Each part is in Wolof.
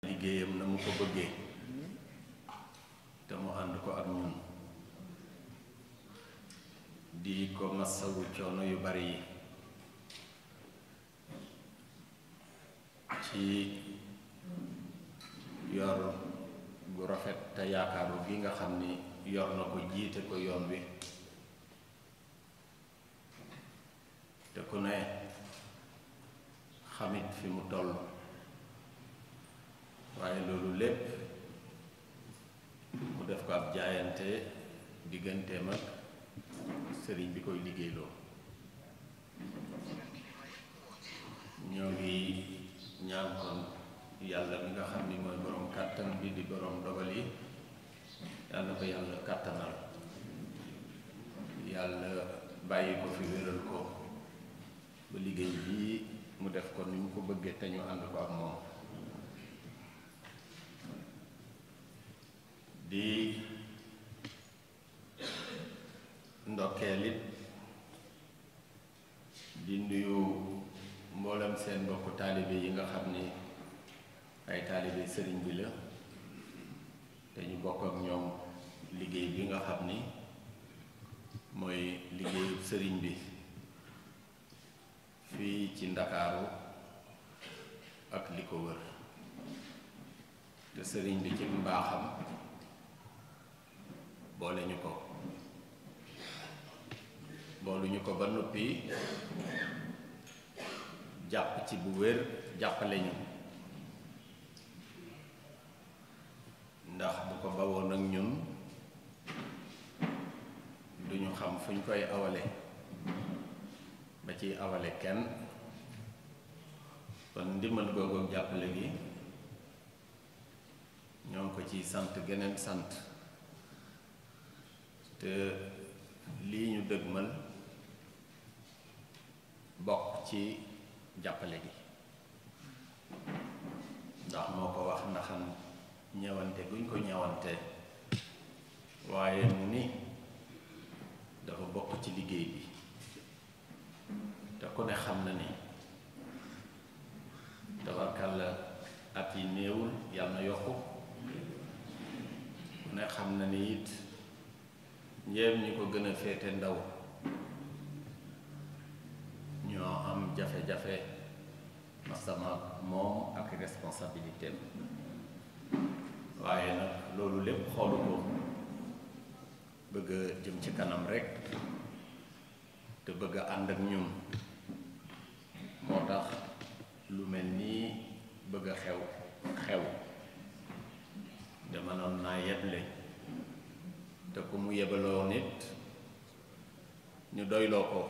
liggéeyam na mu ko bëggee te mu ànd ko ak ñun di ko masawu coono yu bari yi ci yor gu rafet te yaakaaru gi nga xam ni yor na ko jiite ko yoon wi te ku ne xamit fi mu toll waaye loolu lépp mu def ko ab jaayante digganteem ak sëriñ bi koy liggéeyloo ñoo ngi ñaan kon yàlla mi nga xam ni mooy boroom kàttan bi di boroom dogal yi yàlla ko yàlla kàttanal yàlla bàyyi ko fi wéral ko ba liggéey bii mu def ko ni mu ko bëggee te ñu ànd ko ak moom di ndokkeel it di nuyu mboolem seen mbokku taalibe yi nga xam ni ay taalibe sëriñ bi la te ñu bokk ak ñoom liggéey bi nga xam ni mooy liggéeyu sëriñ bi fii ci Ndakaaru ak li ko wër te sëriñ bi ci mbaaxam boole ñu ko ba noppi jàpp ci bu wér jàppale ñu ndax bu ko bawoon ak ñun duñu xam fuñ koy awale ba ciy awale kenn kon ndimbal googu ak jàppale gi ñoo ngi ko ciy sant geneen sant te lii ñu dëgmal bokk ci jàppale gi ndax moo ko wax ndaxam ñewante guñ ko ñewante waaye ni dafa bokk ci liggéey bi te ku ne xam na ni tabarkàlla at yi néewul yàlla na yokku ku ne xam na ni it njéem ñi ko gën a féete ndaw ñoo am jafe-jafe masama moom ak responsabilité waaye nag loolu lépp xoolu ko bëgg a jëm ci kanam rekk te bëgg a ànd ak ñun moo tax lu mel nii bëgg a xew dama noon naa yeble te ku mu yebaloo nit ñu doyloo ko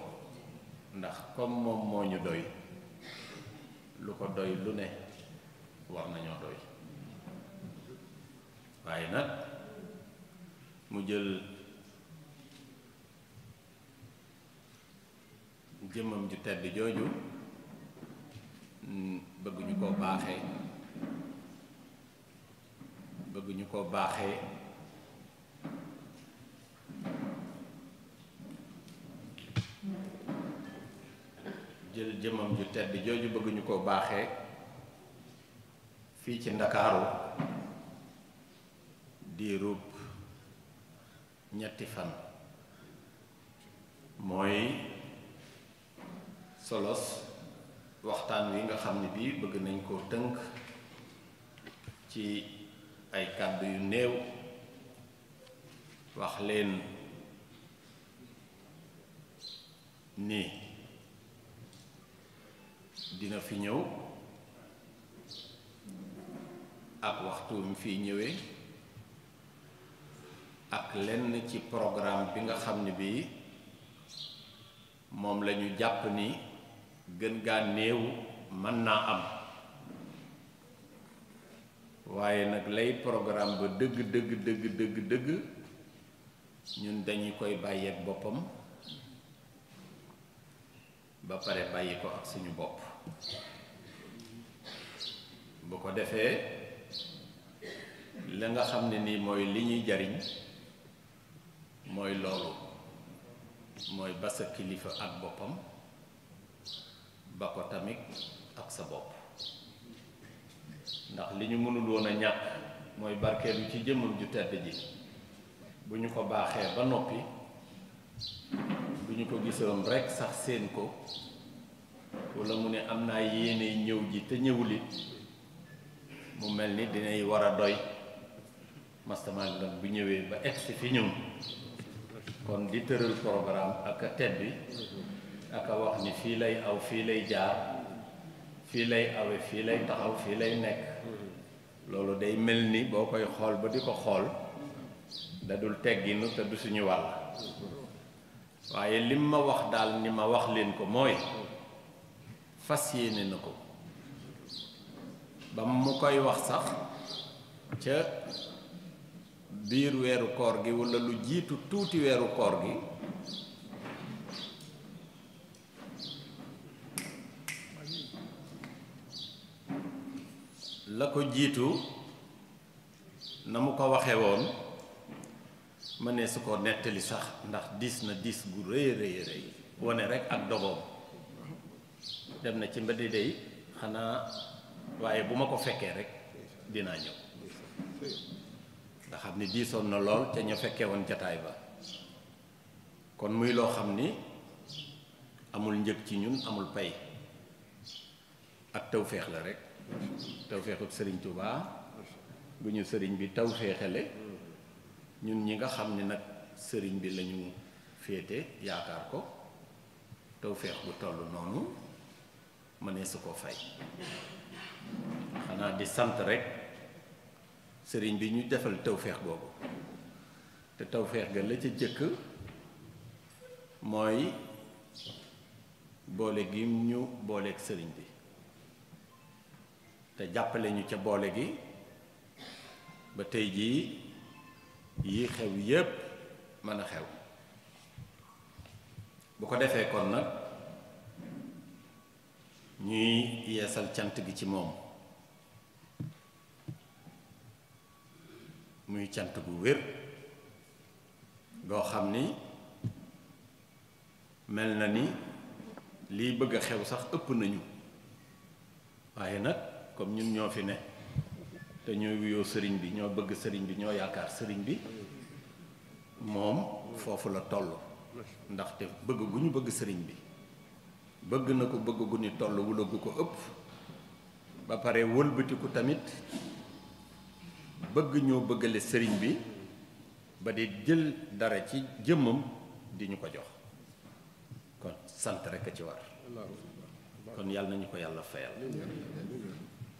ndax comme moom moo ñu doy lu ko doy lu ne war nañoo doy waaye nag mu jël jëmmam ju tedd jooju bëgg ñu koo baaxee jël jëmmam ju tedd jooju bëgg ñu koo baaxee fii ci Ndakaaru diirub ñetti fan mooy solos waxtaan wi nga xam ne bii bëgg nañ koo tënk ci ay kàddu yu néew wax leen ni dina fi ñëw ak waxtu mi fiy ñëwee ak lenn ci programme bi nga xam ne bii moom lañu jàpp ni gën gaa néew mën naa am waaye nag lay programme ba dëgg ñun dañu koy bàyyeek boppam ba pare bàyyi ko ak suñu bopp bu ko defee la nga xam ne nii mooy li ñuy jariñ mooy loolu mooy ba sa kilifa ak boppam ba ko tamit ak sa bopp ndax li ñu mënul woon a ñàkk mooy barkeelu ci jëmmam ju tedd ji bu ñu ko baaxee ba noppi bu ñu ko gisoon rekk sax seen ko walla mu ne am naa yéene ñëw ji te ñëwulit mu mel ni dinay war a doy mastamaan nag bu ñëwee ba egsi fi ñun kon di tëral programme ak a teddi ak a wax ni fii lay aw fii lay jaar fii lay awe fii lay taxaw fii lay nekk loolu day mel ni boo koy xool ba di ko xool da dul tegginu te du suñu wàll waaye lim ma wax daal ni ma wax leen ko mooy fas yéene na ko ba mu koy wax sax ca biir weeru koor gi walla lu jiitu tuuti weeru koor gi la ko jiitu na mu ko waxe woon ma ne su ko nettali sax ndax diis na diis gu rëy rëy rëy wone rekk ak dogoom dem na ci mbeddi dey xanaa waaye bu ma ko fekkee rekk dinaa ñëw nga xam ni diisoon na lool ca ña fekkee woon jataay ba kon muy loo xam ni amul njëg ci ñun amul pay ak tawféex la rekk tawféexut sëriñ Tuubaa bu ñu sëriñ bi tawféexale ñun ñi nga xam ni nag sëriñ bi lañu féete yaakaar ko tawféex bu toll noonu mënee su ko fay xanaa di sant rekk sëriñ bi ñu defal tawféex boobu te tawféex ga la ca jëkk mooy boole gi ñu booleeg sëriñ bi te jàppale ñu ca boole gi ba tey jii yi xew yépp mën a xew bu ko defee kon nag ñuy yeesal cant gi ci moom muy cant gu wér goo xam ni mel na ni liy bëgg a xew sax ëpp nañu waaye nag comme ñun ñoo fi ne te ñooy wuyoo sëriñ bi ñoo bëgg sëriñ bi ñoo yaakaar sëriñ bi moom foofu la toll ndaxte bëgg gu ñu bëgg sëriñ bi bëgg na ko bëgg gu ni toll wula gu ko ëpp ba pare wëlbatiku tamit bëgg ñoo bëggale sëriñ bi ba di jël dara ci jëmmam di ñu ko jox kon sant rekk a ci war kon yàlla nañu ko yàlla fayal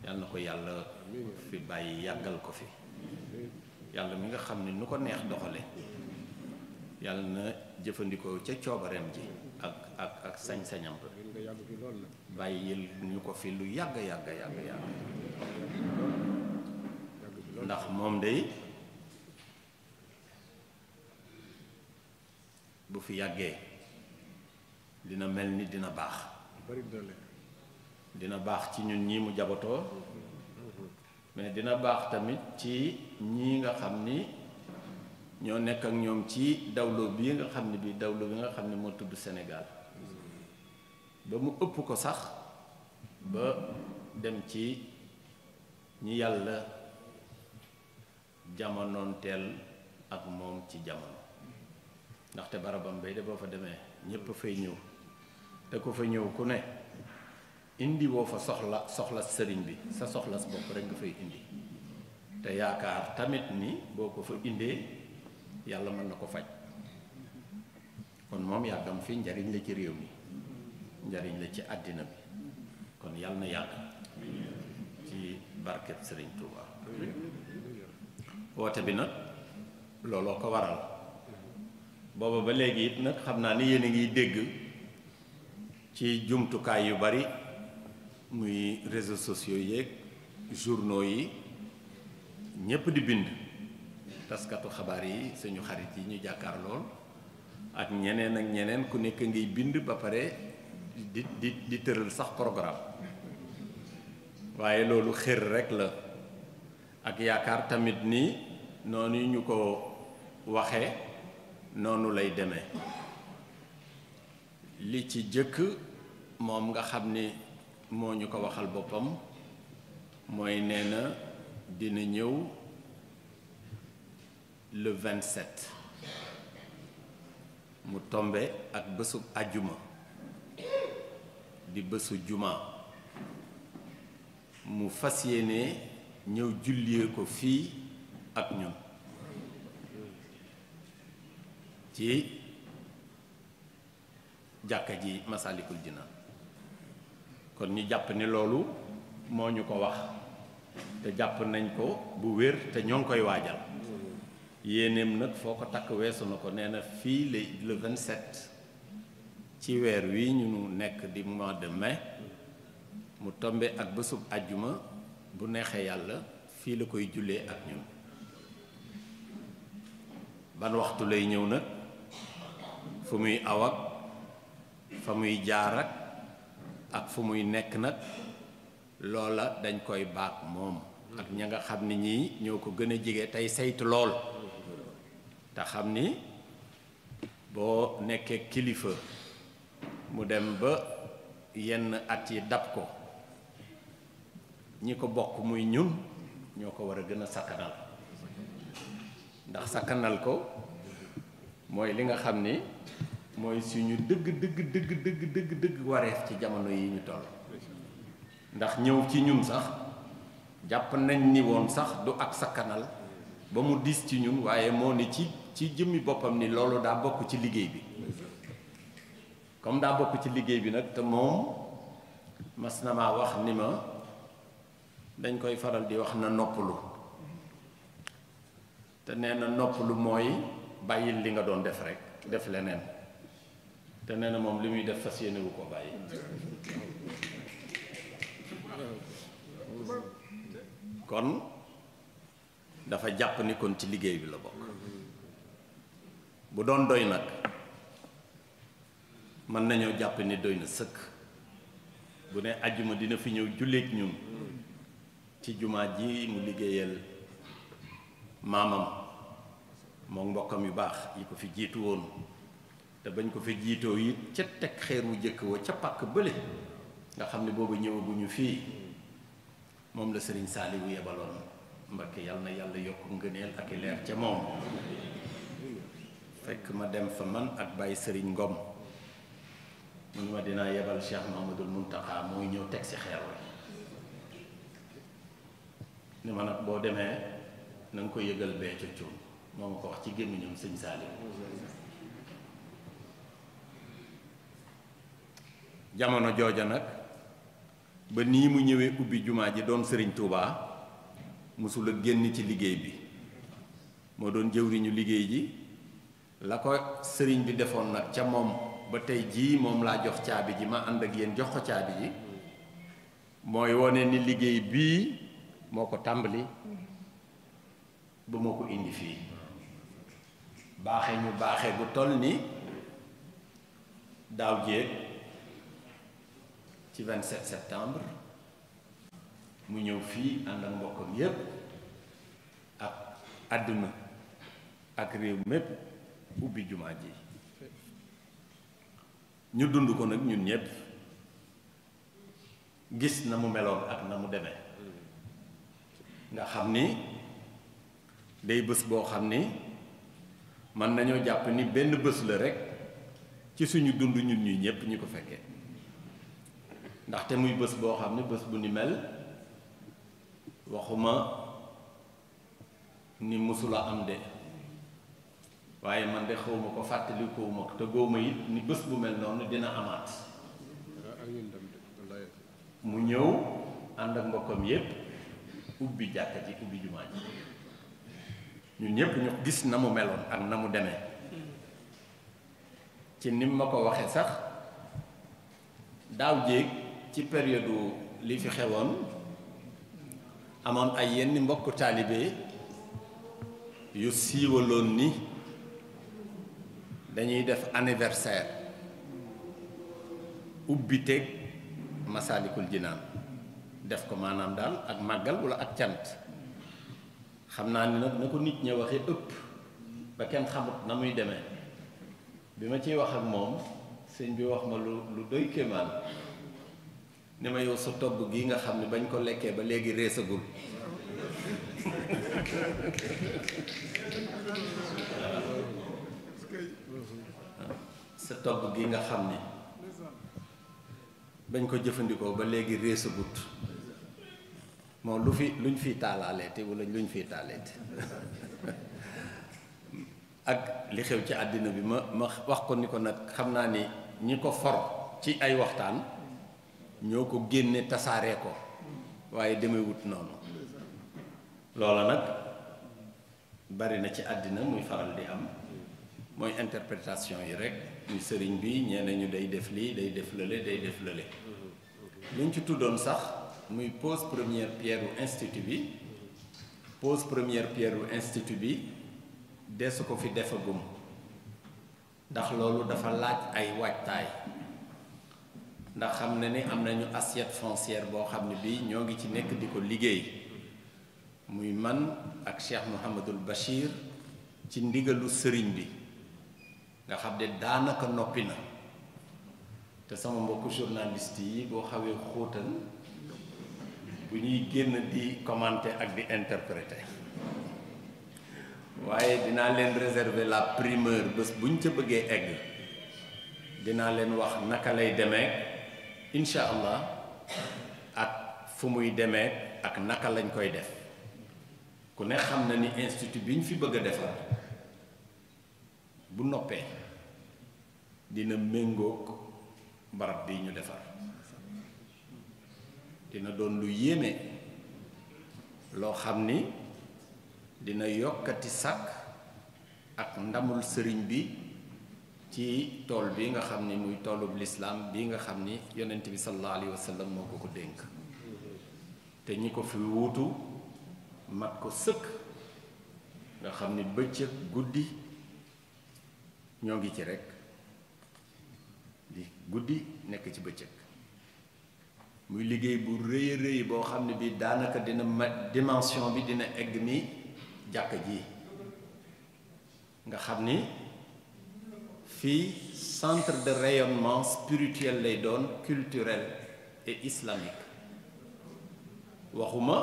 yàlla na ko yàlla fi bàyyi yàggal ko fi yàlla mi nga xam ne nu ko neex doxale yàlla na jëfandikoo ca coobareem ji ak sañ-sañam bàyyil ñu ko fi lu yàgg yàgg yàgg yàgg ndax moom day bu fi yàggee dina mel ni dina baax dina baax ci ñun ñii mu jabatoo mais dina baax tamit ci ñii nga xam ni ñoo nekk ak ñoom ci dawlo bii nga xam ne bii dawlo bi nga xam ne moo tudd Sénégal ba mu ëpp ko sax ba dem ci ñi yàlla jamonoonteel ak moom ci jamono ndaxte barabam bay de boo fa demee ñépp fay ñëw te ku fa ñëw ku ne indi woo fa soxla sëriñ bi sa soxlas bopp rekk nga fay indi te yaakaar tamit ni boo ko fa indee yàlla mën na ko faj kon moom yàggam fi njariñ la ci réew mi njariñ la ci àddina bi kon yàlla na yàgg ci barkeb sëriñ Touba woote bi nag looloo ko waral booba ba léegi it nag xam naa ni yéen a ngiy dégg ci jumtukaay yu bari muy réseaux sociaux yeeg journaux yi ñépp di bind taskatu xabaar yi suñu xarit yi ñu jàkkaar lool ak ñeneen ku nekk ngay bind ba pare di tëral sax programme waaye loolu xër rekk la ak yaakaar tamit ni noonu ñu ko waxe noonu lay demee li ci jëkk moom nga xam ni moo ñu ko waxal boppam mooy nee na dina ñëw le 27 mu tombe ak bésub àjjuma di bésu juma mu fas yéene ñëw jullee ko fii ak ñun ci jàkka ji Masalikul Jinaan kon ñu jàpp ni loolu moo ñu ko wax te jàpp nañ ko bu wér te ñoo ngi koy waajal yéeneem nag foo ko takk weesu na ko nee na fii le 27 ci weer wi ñu nekk di mois de mai mu tombe ak bésub àjjuma bu neexee yàlla fii la koy jullee ak ñun ban waxtu lay ñëw nag fu muy aw ak fa muy jaar ak fu muy nekk nag loola dañ koy baak moom ak ña nga xam ni ñii ñoo ko gën a jege tey saytu lool te xam ni boo nekkee kilifa mu dem ba yenn at yi dab ko ñi ko bokk muy ñun ñoo ko war a gën a sakkanal ndax sakkanal ko mooy li nga xam ni mooy suñu dëgg wareef ci jamono yi ñu toll ndax ñëw ci ñun sax jàpp nañ ni woon sax du ak sakkanal ba mu diis ci ñun waaye moo ni ci jëmmi boppam ni loolu daa bokk ci liggéey bi comme daa bokk ci liggéey bi nag te moom mas na maa wax ni ma dañ koy faral di wax na noppalu te nee na noppalu mooy bàyyil li nga doon def rek def leneen te nee na moom li muy def fas yéene wu ko bàyyi kon dafa jàpp ni kon ci liggéey bi la bokk bu doon doy nag mën nañoo jàpp ni doy na sëkk bu ne ajjuma dina fi ñëw julleek ñun ci jumaa ji mu liggéeyal maamam moom mbokkam yu baax yi ko fi jiitu woon te bañ ko fi jiitoo it ca teg xeer wu jëkk wa ca pàkk bële nga xam ne boobu ñëwaguñu fii moom la sëriñ Saaliwu yebaloon Mbakke yal na yàlla yokk ngëneel ak i leer ca moom fekk ma dem fa man ak bàyyi sëriñ Ngom mun ma dinaa yebal Cheikh Mahamadul Muntaxa mooy ñëw teg si xeer wi ni ma nag boo demee na nga ko yëgal bee ca cuun moo ma ko wax ci gémmiñam sëñ Saaliwu jamono jooja nag ba nii mu ñëwee ubbi jumaa ji doon sëriñ Touba mësula génn ci liggéey bi moo doon jëwriñu liggéey ji la ko sëriñ bi defoon nag ca moom ba tey jii moom laa jox caabi ji ma ànd ak yéen jox ko caabi ji mooy wone ni liggéey bii moo ko tàmbali ba moo ko indi fii baaxe ñu baaxe bu toll ni daaw jéeg ci 27 septembre mu ñëw fii ànd ak mbokkam yépp ak àdduna ak réew mépp ubbi jumaa ji ñu dund ko nag ñun ñépp gis na mu meloon ak na mu demee nga xam ni day bés boo xam ni mën nañoo jàpp ni benn bés la rekk ci suñu dund ñun ñuy ñépp ñi ko fekkee ndaxte muy bés boo xam ne bés bu ni mel waxuma ni mësula am de waaye man de xawma ko fàttalikuwuma ko te góoma it ni bés bu mel noonu dina amaat mu ñëw ànd ak mbokkam yépp ubbi jàkka ji ubbi jumaa ji ñun ñépp ñu gis na mu meloon ak na mu demee ci nim ma ko waxe sax daaw jéeg ci période li fi xewoon amoon ay yenn mbokku taalibe yu siiwaloon ni dañuy def anniversaire ubbi teg Masalikul Jinaan def ko maanaam daal ak màggal walla ak cant xam naa ni nag na ko nit ña waxee ëpp ba kenn xamut na muy demee bi ma ciy wax ak moom sëñ bi wax ma lu doy kéemaan ni ma yow sa togg gi nga xam ne bañ ko lekkee ba léegi reesagul sa togg gi nga xam ne bañ ko jëfandikoo ba léegi reesagut moom luñ fiy taalaaleete wala luñ fiy taaleete ak li xew ci àddina bi ma wax ko ni ko nag xam naa ni ñi ko for ci ay waxtaan ñoo ko génne tasaaree ko waaye demewut noonu loola nag bari na ci àddina muy faral di am mooy interprétation yi rek muy sëriñ bi ñeneen ñu day def lii day def lële day def lële luñ ci tuddoon sax muy pose première pierre u institut bi pose première pierre u institut bi desu ko fi defagum ndax loolu dafa laaj ay waajtaay ndax xam na ni am nañu assiette foncière boo xam ne bii ñoo ngi ci nekk di ko liggéey muy man ak Cheikh Mouhamadul Bachir ci ndigalu sëriñ bi nga xam ne daanaka noppi na te sama mbokku journaliste yi boo xawee xóotal bu ñuy génn di commenter ak di interpréter waaye dinaa leen réserver la primeur bés bu ñu ca bëggee egg dinaa leen wax naka lay demee incha allah ak fu muy demee ak naka lañ koy def ku ne xam na ni institut bi ñu fi bëgg a defar bu noppee dina méngoog barab bi ñu defar dina doon lu yéeme loo xam ni dina yokkati sàkk ak ndamul sëriñ bi ci tool bi nga xam ni muy toolub lislaam bi nga xam ni yonent bi sallallahu alayhi wa sallam moo ko ko dénk te ñi ko fi wuutu mat ko sëkk nga xam ni bëccëg guddi ñoo ngi ci rekk di guddi nekk ci bëccëg muy liggéey bu rëy a rëy boo xam ne bi daanaka dina dimension bi dina egg ni jàkka ji nga xam ni fii centre de rayonnement spirituel lay doon culturel et islamique waxuma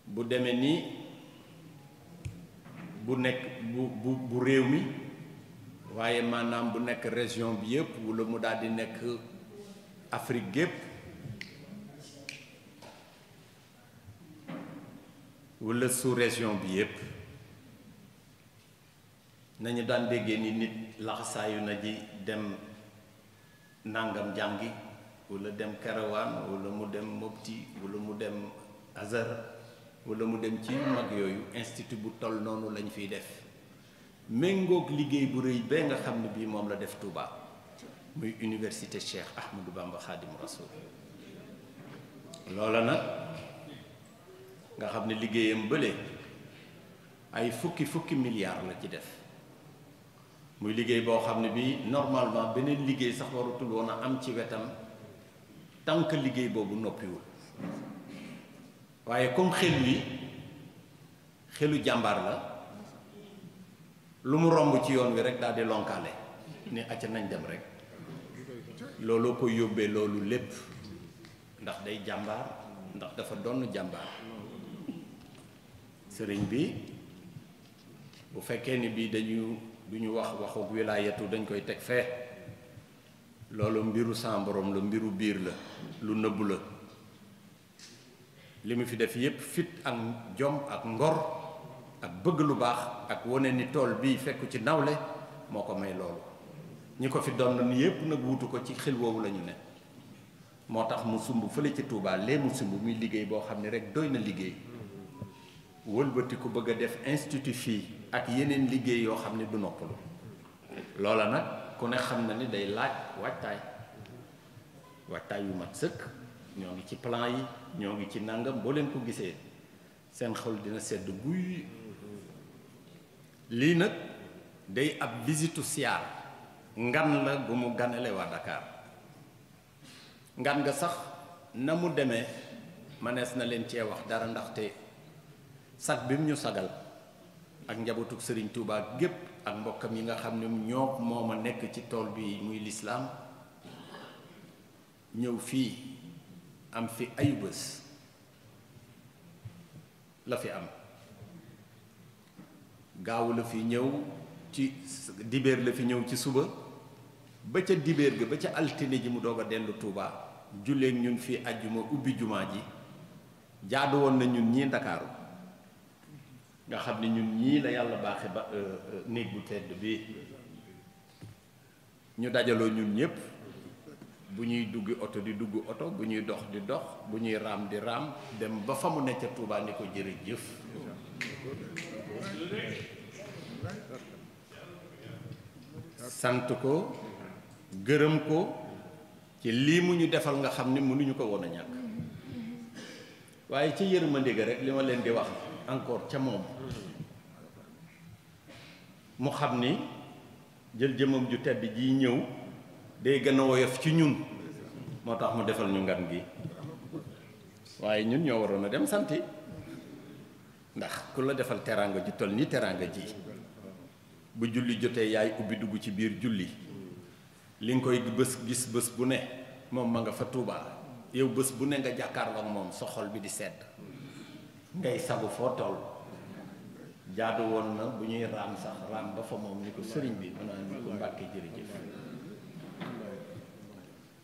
bu demee ni bu nekk bu réew mi waaye maanaam bu nekk région bi yépp wala mu daal di nekk Afrique gépp wala sous-région bi yépp nañu daan déggee ni nit laxasaayu na ji dem nangam jàngi wala dem karawaan wala mu dem Mopti wala mu dem Azhar wala mu dem ci mag yooyu institut bu toll noonu lañ fiy def méngoog liggéey bu rëy bee nga xam ne bii moom la def Touba muy université Cheikh Ahmadou Bamba Khadim Rasoul loola nag nga xam ne liggéeyam bële ay fukki milliards la ci def muy liggéey boo xam ne bii normalement beneen liggéey sax warutul woon a am ci wetam tant que liggéey boobu noppiwul waaye comme xelu jàmbaar la lu mu romb ci yoon wi rek daal di lonkaale ni acca nañ dem rek looloo ko yóbbee loolu lépp ndax day jàmbaar ndax dafa doon jàmbaar sëriñ bi bu fekkee ni bii du ñu wax waxuk wilaayatu dañ koy teg fee loolu mbiru sa borom la mbiru biir la lu nëbbu la li mu fi def yépp fit ak jom ak ngor ak bëgg lu baax ak wane ni tool bii fekku ci nawle moo ko may loolu ñi ko fi doon ni yépp nag wutu ko ci xel woowu la ñu ne moo tax mu sumb fële ci Touba lee mu sumb muy liggéey boo xam ne rek doy na liggéey wëlbati ku bëgg a def institut fii ak yeneen liggéey yoo xam ne du noppalu loola nag ku ne xam na ni day laaj waajtaay yu mat sëkk ñoo ngi ci plan yi ñoo ngi ci nangam boo leen ko gisee seen xol dina sedd guy lii nag day ab visitu siyaar ngan la bu mu ganale waa Dakar ngan nga sax na mu demee manees na leen cee wax dara ndaxte sag bi mu ñu sagal ak njabootu Sëriñ Tuubaa gépp ak mbokkam yi nga xam ne moom a nekk ci tool bi muy lislaam ñëw fii am fi ay bés la fi am. gaaw la fi ñëw ci dibéer la fi ñëw ci suba ba ca dibéer ga ba ca altine ji mu doog a dellu Touba julleek ñun fii àjjuma ubbi jumaa ji jaadu woon na ñun ñii Ndakaaru nga xam ne ñun ñii la yàlla baaxe ba néeg bu tedd bi ñu dajaloo ñun ñépp bu ñuy dugg oto di dugg oto bu ñuy dox di dox bu ñuy raam di raam dem ba fa mu nekk ca Touba ni ko jërëjëf sant ko gërëm ko ci lii mu ñu defal nga xam ne mënuñu ko woon a ñàkk waaye ci yërmande ga rek li ma leen di wax encore ca moom mu xam ni jël jëmam ju tedd ji ñëw day gën a woyof ci ñun moo tax mu defal ñu ngan gi waaye ñun ñoo waroon a dem santi ndax ku la defal teraanga ju toll ni teraanga ji bu julli jotee yaay ubbi dugg ci biir julli li nga koy gis bés bu ne moom ma nga fa Tuubaa yow bés bu ne nga jàkkaarloo ak moom sa xol bi di sedd ngay sabu foo toll jaadu woon na bu ñuy raam sax raam ba fa moom ni ko sëriñ bi mën naa ni ko Mbàkke jërëjëf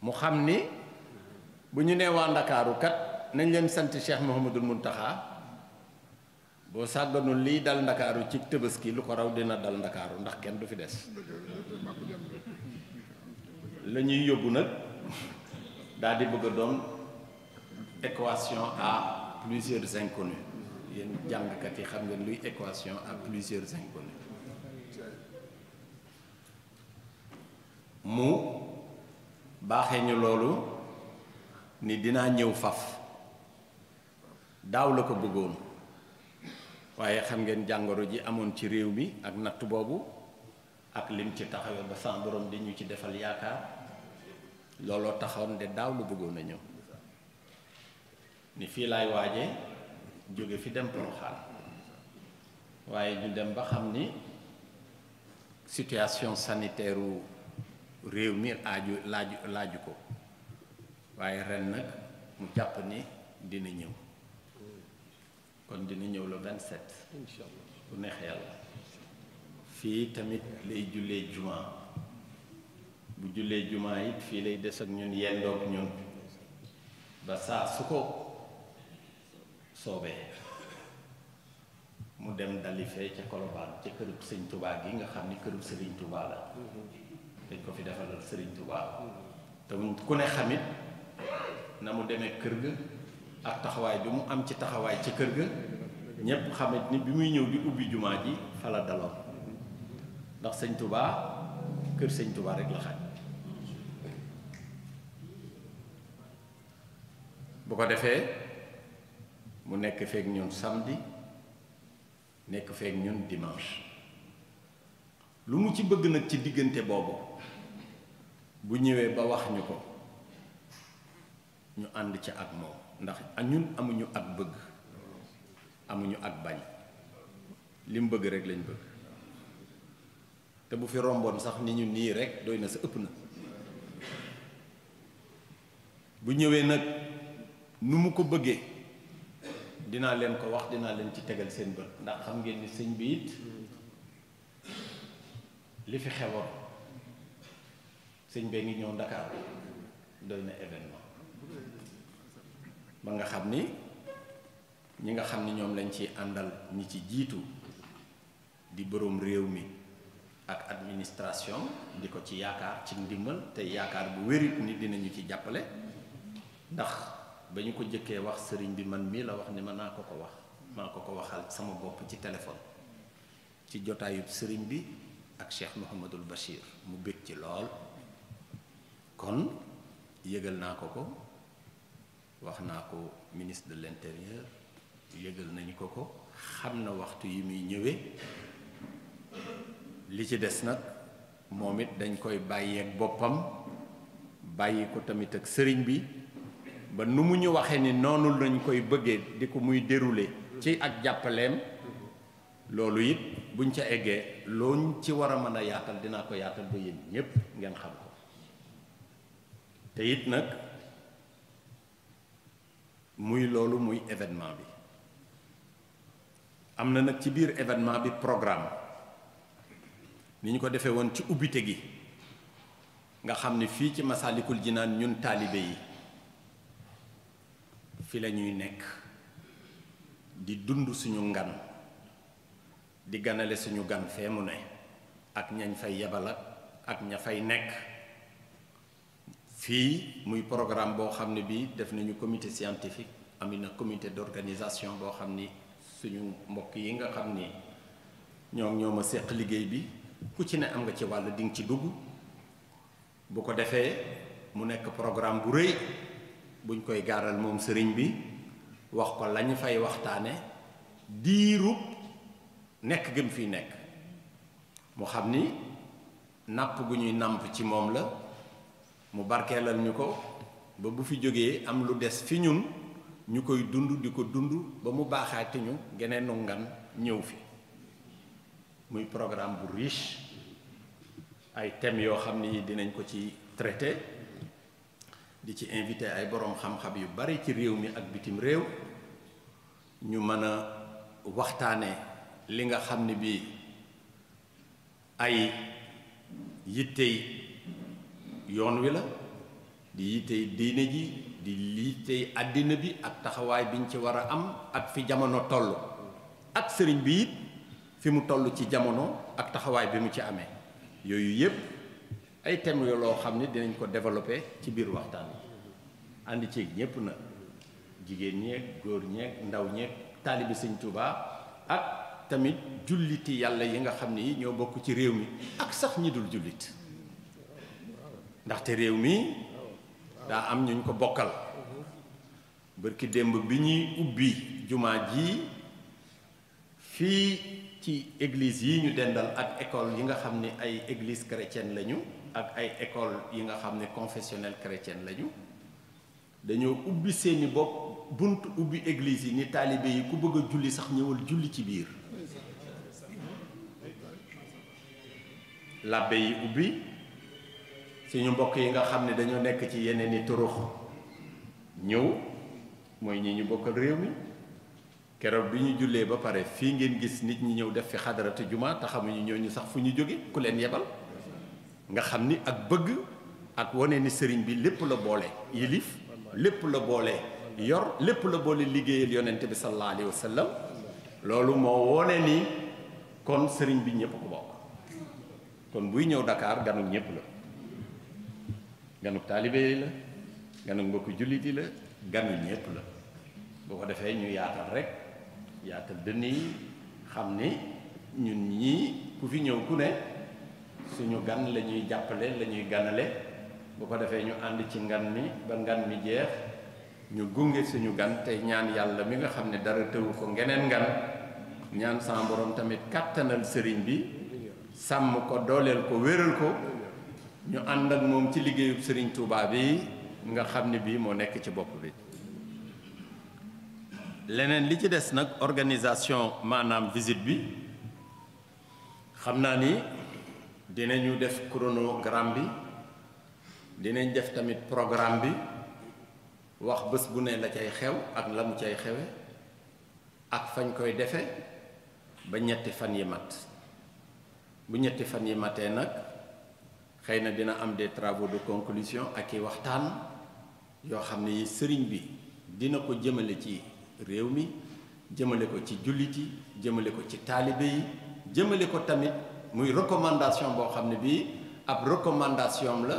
mu xam ni bu ñu nee waa Ndakaaru kat nañ leen sant Cheikh Mouhamadul Mountakha boo sàgganul lii dal Ndakaaru ci Tabaski lu ko raw dina dal Ndakaaru ndax kenn du fi des la ñuy yóbbu nag daal di bëgg a doon équation à plusieurs inconnus yéen jàngkat yi xam ngeen luy équation à plusieurs inconnus mu baaxee ñu loolu ni dinaa ñëw faf daaw la ko bëggoon waaye xam ngeen jàngoro ji amoon ci réew mi ak natt boobu ak lim ci taxawee ba sa borom di ñu ci defal yaakaar looloo taxoon de daaw la bëggoon a ñëw ni fii laay waaje jóge fi dem Porokhane waaye ñu dem ba xam ni situation sanitaire u réew mi laaju ko waaye ren nag mu jàpp ni dina ñëw kon dina ñëw le 27 inshallah bu neex yàlla fii tamit lay jullee juma bu jullee juma it fii lay des ak ñun yendoog ñun ba saa su ko soobee mu dem dali fee ca Colobane ca kërub sëñ Touba gi nga xam ni kërub Sëriñ Touba la dañ ko fi defalal Sëriñ Touba te ku ne xamit na mu demee kër ga ak taxawaay bi mu am ci taxawaay ci kër ga ñépp xamit ni bi muy ñëw di ubbi jumaa ji fa la daloon ndax sëñ Touba kër sëñ Touba rek la xaj bu ko defee mu nekk feek ñun samedi nekk feek ñun dimanche lu mu ci bëgg nag ci diggante boobu bu ñëwee ba wax ñu ko ñu ànd ci ak moom ndax ñun amuñu ak bëgg amuñu ak bañ li mu bëgg rek lañ bëgg te bu fi romboon sax ni ñu nii rek doy na sa ëpp na bu ñëwee nag nu mu ko bëggee dinaa leen ko wax dinaa leen ci tegal seen bët ndax xam ngeen ni sëñ bi it li fi xewoon sëñ bee ngi ñëw Dakar doy na événement ba nga xam ni ñi nga xam ni ñoom lañ ci àndal ñi ci jiitu di boroom réew mi ak administration di ko ci yaakaar ci ndimbal te yaakaar bu wérit ni dinañu ci jàppale ndax ba ñu ko jëkkee wax sëriñ bi man mii la wax ni ma naa ko ko wax maa ko ko waxal sama bopp ci téléphone ci jotaayub sëriñ bi ak Cheikh Mouhamadul Bachir mu bég ci lool kon yëgal naa ko ko wax naa ko ministre de l'intérieur yëgal nañu ko ko xam na waxtu yi muy ñëwee li ci des nag moom it dañ koy bàyyeek boppam bàyyi ko tamit ak sëriñ bi ba nu mu ñu waxee ni noonu lañ koy bëggee di ko muy dérouler ci ak jàppaleem loolu it buñ ca eggee looñ ci war a mën a yaatal dinaa ko yaatal ba yéen ñépp ngeen xam ko te it nag muy loolu muy événement bi. am na nag ci biir événement bi programme ni ñu ko defee woon ci ubbite gi nga xam ne fii ci Masaalikul Jinaan ñun taalibe yi fi la ñuy nekk di dund suñu ngan di ganale suñu gan fee mu ne ak ñañ fay yebal ak ña fay nekk fii muy programme boo xam ne bii def nañu comité scientifique am na comité d'organisation boo xam ni suñu mbokk yi nga xam ni ñoo ma seq liggéey bi ku ci ne am nga ci wàll di nga ci dugg bu ko defee mu nekk programme bu rëy buñ koy gaaral moom sëriñ bi wax ko lañu fay waxtaane diirub nekk gëm fii nekk mu xam ni nàpp gu ñuy nàmp ci moom la mu barkeelal ñu ko ba bu fi jógee am lu des fi ñun ñu koy dund di ko dund ba mu baaxaati ñu geneenu ngan ñëw fi muy programme bu riche ay thèmes yoo xam ni dinañ ko ci traité di ci invité ay boroom xam-xam yu bari ci réew mi ak bitim réew ñu mën a waxtaane li nga xam ni bii ay yittey yoon wi la di yittey diine ji di yittey àddina bi ak taxawaay biñ ci war a am ak fi jamono toll ak sëriñ bi it fi mu toll ci jamono ak taxawaay bi mu ci amee yooyu yépp ay thèmes yoo loo xam ne dinañ ko développer ci biir waxtaan bi ànd ceeg ñépp na jigéen ñeeg góor ñeeg ndaw ñeeg taalibi Sëñ Tuubaa ak tamit julliti yàlla yi nga xam ne yi ñoo bokk ci réew mi ak sax ñi dul jullit ndaxte réew mi daa am ñu ko bokkal bërki démb bi ñuy ubbi jumaa ji fii ci église yi ñu dendal ak école yi nga xam ne ay église chrétienne lañu ak ay école yi nga xam ne confessionnelle chrétienne lañu dañoo ubbi seeni bopp bunt ubbi église yi ni taalibe yi ku bëgg a julli sax ñëwal julli ci biir labbe yi ubbi suñu mbokk yi nga xam ne dañoo nekk ci yeneen i turux ñëw mooy ñi ñu bokkal réew mi keroog bi ñu jullee ba pare fii ngeen gis nit ñi ñëw def fi xadaratu juma te xamuñu ñooñu sax fu ñu jóge ku leen yebal nga xam ni ak bëgg ak wane ni sëriñ bi lépp la boole yilif lépp la boole yor lépp la boole liggéeyal yonent bi sallallahu alayhi wa sallam loolu moo wone ni kon sëriñ bi ñëpp ko bokk kon buy ñëw Dakar ganuk ñëpp la ganuk taalibe yi la ganuk mbokku jullit yi la ganu ñëpp la boo ko defee ñu yaatal rek yaatal dënn yi xam ni ñun ñii ku fi ñëw ku ne suñu gan la ñuy jàppale la ñuy ganale bu ko defee ñu ànd ci ngan mi ba ngan mi jeex ñu gunge suñu gan tey ñaan yàlla mi nga xam ne dara tëwu ko ngeneen ngan ñaan sama borom tamit kàttanal sëriñ bi sàmm ko dooleel ko wéral ko ñu ànd ak moom ci liggéeyub sëriñ Touba bi nga xam ne bii moo nekk ci bopp bi leneen li ci des nag organisation maanaam visite bi xam naa ni dinañu def chronogramme bi dinañ def tamit programme bi wax bés bu ne la cay xew ak la mu cay xewe ak fañ koy defe ba ñetti fan yi mat bu ñetti fan yi matee nag xëy na dina am des travaux de conclusion ak i waxtaan yoo xam ne yi sëriñ bi dina ko jëmale ci réew mi jëmale ko ci jullit yi jëmale ko ci taalibe yi jëmale ko tamit muy recommandation boo xam ne bii ab recommandation la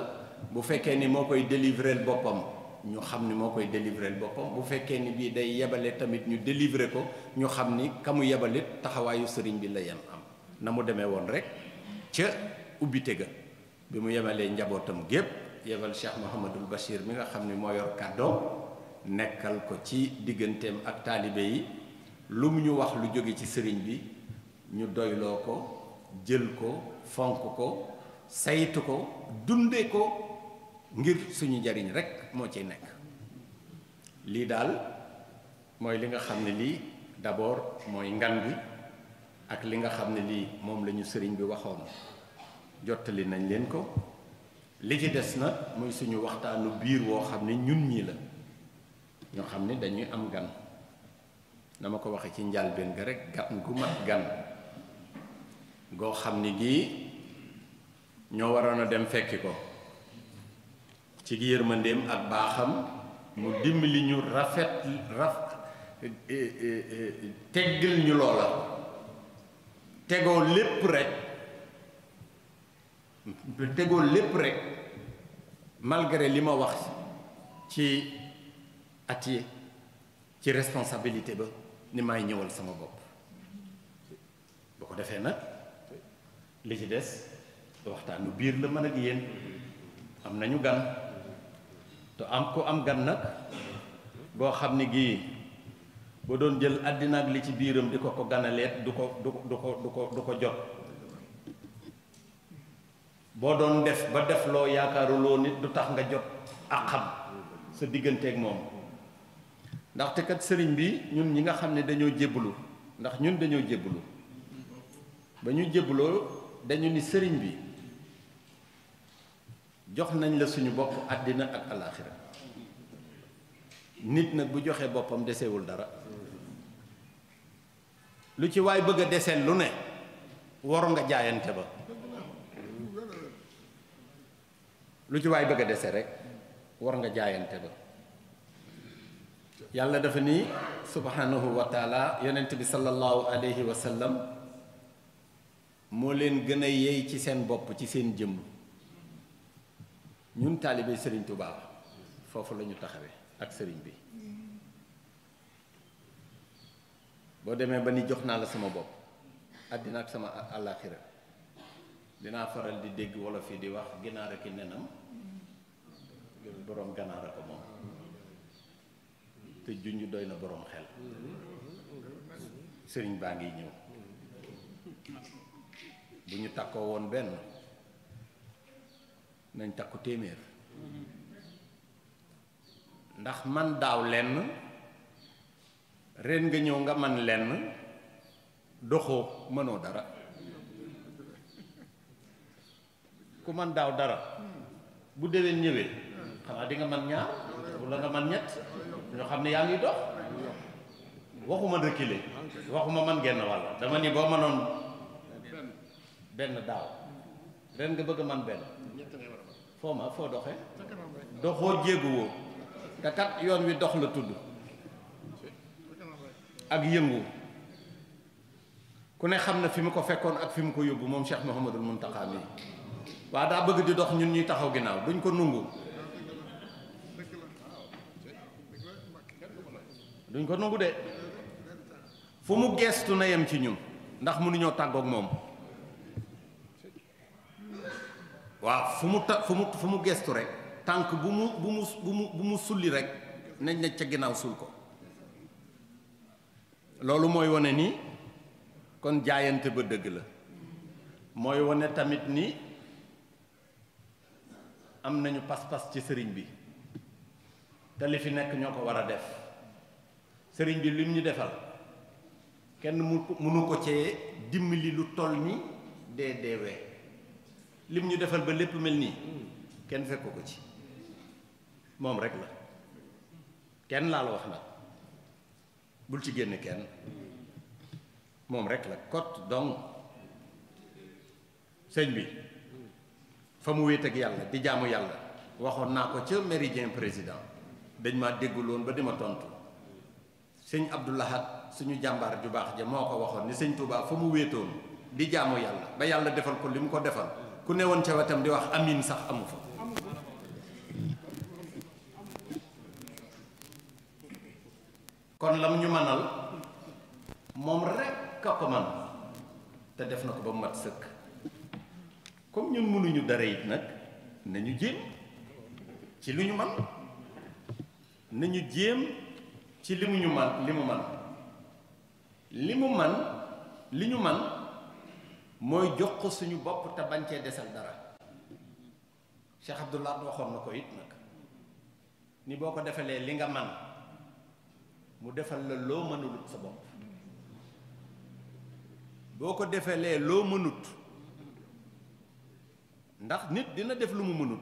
bu fekkee ni moo koy délivrer boppam ñu xam ni moo koy délivrer boppam bu fekkee ni bii day yebale tamit ñu délivrer ko ñu xam ni ka mu yebalit taxawaayu sëriñ bi la yem am na mu demee woon rek ca ubbite ga bi mu yemalee njabootam gépp yebal Cheikh Mouhamadul Bachir mi nga xam ni moo yor kàddoom nekkal ko ci digganteem ak taalibe yi lu mu ñu wax lu jóge ci sëriñ bi ñu doyloo ko jël ko fonk ko saytu ko dunde ko ngir suñu njariñ rekk moo ciy nekk lii daal mooy li nga xam ne lii d'abord mooy ngan bi ak li nga xam ne lii moom la ñu sëriñ bi waxoon jottali nañ leen ko li ci des nag muy suñu waxtaanu biir woo xam ne ñun ñi la ñoo xam ne dañuy am gan na ma ko waxee ci njàlbéen ga rek gan gu mat gan goo xam ni gii ñoo waroon a dem fekki ko ci yërmandeem ak baaxam mu dimbali ñu teggal ñu loola tegoo lépp rek malgré li ma wax ci atiye ci responsabilité ba ni may ñëwal sama bopp boo ko defee nag li ci des waxtaanu biir la mën ak yéen am nañu gan te am ko am gan nag boo xam ne gii boo doon jël àddina ak li ci biiram di ko ganaleet du ko jot boo doon def ba def loo yaakaaruloo nit du tax nga jot ak xam sa digganteeg moom ndaxte kat sëriñ bi ñun ñi nga xam ne dañoo jébbalu ndax ñun dañoo jébbalu ba ñu jébbaloo dañu ni sëriñ bi jox nañ la suñu bopp àddina ak alaaxira nit nag bu joxee boppam desewul dara lu ci waay bëgg a deseel lu ne waru nga jaayante ba lu ci waay bëgg a dese rek war nga jaayante ba yàlla dafa ni subhanahu wa taala yonent bi sallallahu alayhi wa sallam moo leen gën a yey ci seen bopp ci seen jëmm ñun taalibe sëriñ Tuubaa foofu la ñu taxawee ak sëriñ bi boo demee ba ni jox naa la sama bopp àddina ak sama àllaaxira dinaa faral di dégg wolof yi di wax ginaar ak i nenam boroom ganaar a ko moom te junj doy na boroom xel sëriñ baa ngi ñëw bu ñu takkoo woon benn nañ takku téeméer ndax man daaw lenn ren nga ñëw nga man lenn doxoo mënoo dara ku man daaw dara bu déwén ñëwee xanaa di nga man ñaar walla nga man ñett ñoo xam ne yaa ngi dox waxuma reculer waxuma man genn wàll dama ni boo mënoon benn daaw ren nga bëgg man benn foo doxee doxoo jéeguwoo te kat yoon wi dox la tudd ak yëngu ku ne xam na fi mu ko fekkoon ak fi mu ko yóbbu moom Cheikh Mouhamadul Mountakha mi waa daa bëgg di dox ñun ñuy taxaw ginnaaw duñ ko nungu duñ ko nungu de fu mu geestu na yem ci ñun ndax mënuñoo tàggoog moom waaw fu mu geestu rek tànk bu mu sulli rek nañ ne ca ginnaaw sul ko loolu mooy wane ni kon jaayante ba dëgg la mooy wane tamit ni am nañu pas-pas ci sëriñ bi te li fi nekk ñoo ko war a def sëriñ bi lim ñu defal kenn mënu ko cee dimbali lu toll ni deewee lim ñu defal ba lépp mel nii kenn fekk ko ci moom rek la kenn laa la wax nag bul ci génne kenn moom rek la kot donc sëñ bi fa mu wéet ak yàlla di jaamu yàlla waxoon naa ko ca méridien président dañ maa dégguloon ba di ma tontu sëñ Abdou Lahad suñu jàmbaar ju baax ja moo ko waxoon ni sëñ Touba fa mu wéetoon di jaamu yàlla ba yàlla defal ko li mu ko defal ku newoon ca wetam di wax amin sax amu fa kon lam ñu manal moom rekk a ko man te def na ko ba mu mat sëkk comme ñun mënuñu dara it nag nañu jéem ci lu ñu man nañu jéem ci li mu ñu man li ñu man mooy jox ko suñu bopp te bañ cee desal dara Cheikh Abdoulaye waxoon na ko it nag ni boo ko defalee li nga man mu defal la loo mënulut sa bopp boo ko defalee loo mënut ndax nit dina def lu mu mënut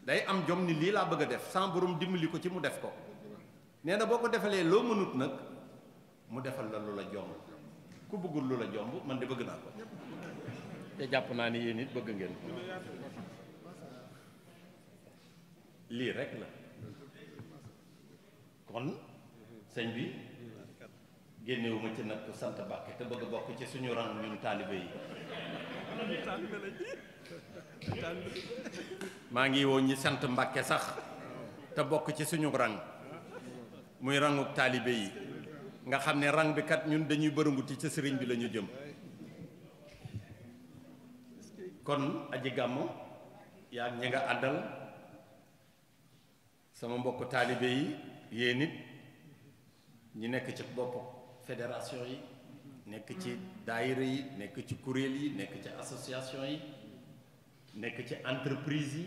day am jom ni lii laa bëgg a def sans borom dimbali ko ci mu def ko nee na boo ko defalee loo mënut nag mu defal la lu la jomb ku bëggul lu la jomb man de bëgg naa ko te jàpp naa ni yéen it bëgg ngeen ko lii rek la kon sëñ bi génnewuma ci nag sant Mbàkke te bëgg bokk ci suñu rang ñun taalibe yi maa ngi woo ñi sant Mbàkke sax te bokk ci suñu rang muy ranguk taalibe yi nga xam ne rang bi kat ñun dañuy bërënguti ci sëriñ bi la ñu jëm kon aji gàmmu yaa ñi nga àndal sama mbokk taalibe yi yéen it ñi nekk ci bopp fédération yi nekk ci daayira yi nekk ci kuréel yi nekk ci association yi nekk ci entreprise yi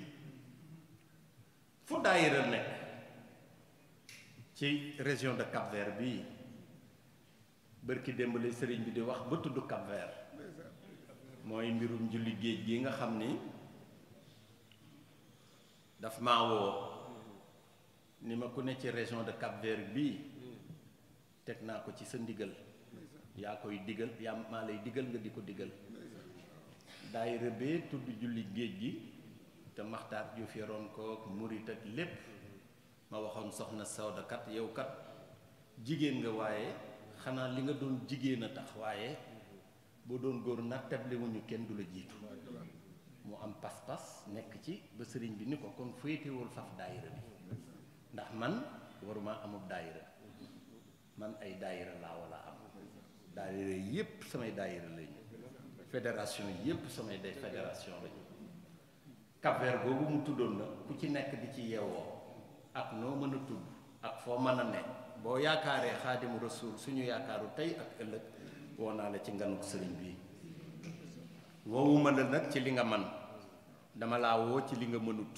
fu daayira nekk ci région de Cap-Vert bii bërki démb la sëriñ bi di wax ba tudd Cap-Vert mooy mbirum julli géej gi nga xam ni daf maa woo ni ma ku ne ci région de Cap-Vert bii teg naa ko ci sa ndigal yaa koy digal yaa maa lay digal nga di ko digal daayira bee tudd julli géej gi te Maxtaar Juuf yoroon ko murit ak lépp ma waxoon soxna Sawda kat yow kat jigéen nga waaye xanaa li nga doon jigéen a tax waaye boo doon góor nattable wuñu kenn du la jiitu mu am pas-pas nekk ci ba sëriñ bi ni ko kon féetewul faf daayira bi ndax man waruma amub daayira man ay daayira laa wala am daayira yépp samay daayira lañu fédération yépp samay day fédération lañu Cap-Vert boobu mu tuddoon na ku ci nekk di ci yeewoo ak noo mën a tudd ak foo mën a ne boo yaakaaree Xaadimu Rasuul suñu yaakaaru tey ak ëllëg woo naa la ci nganuk sëriñ bi woowuma la nag ci li nga man dama laa woo ci li nga mënut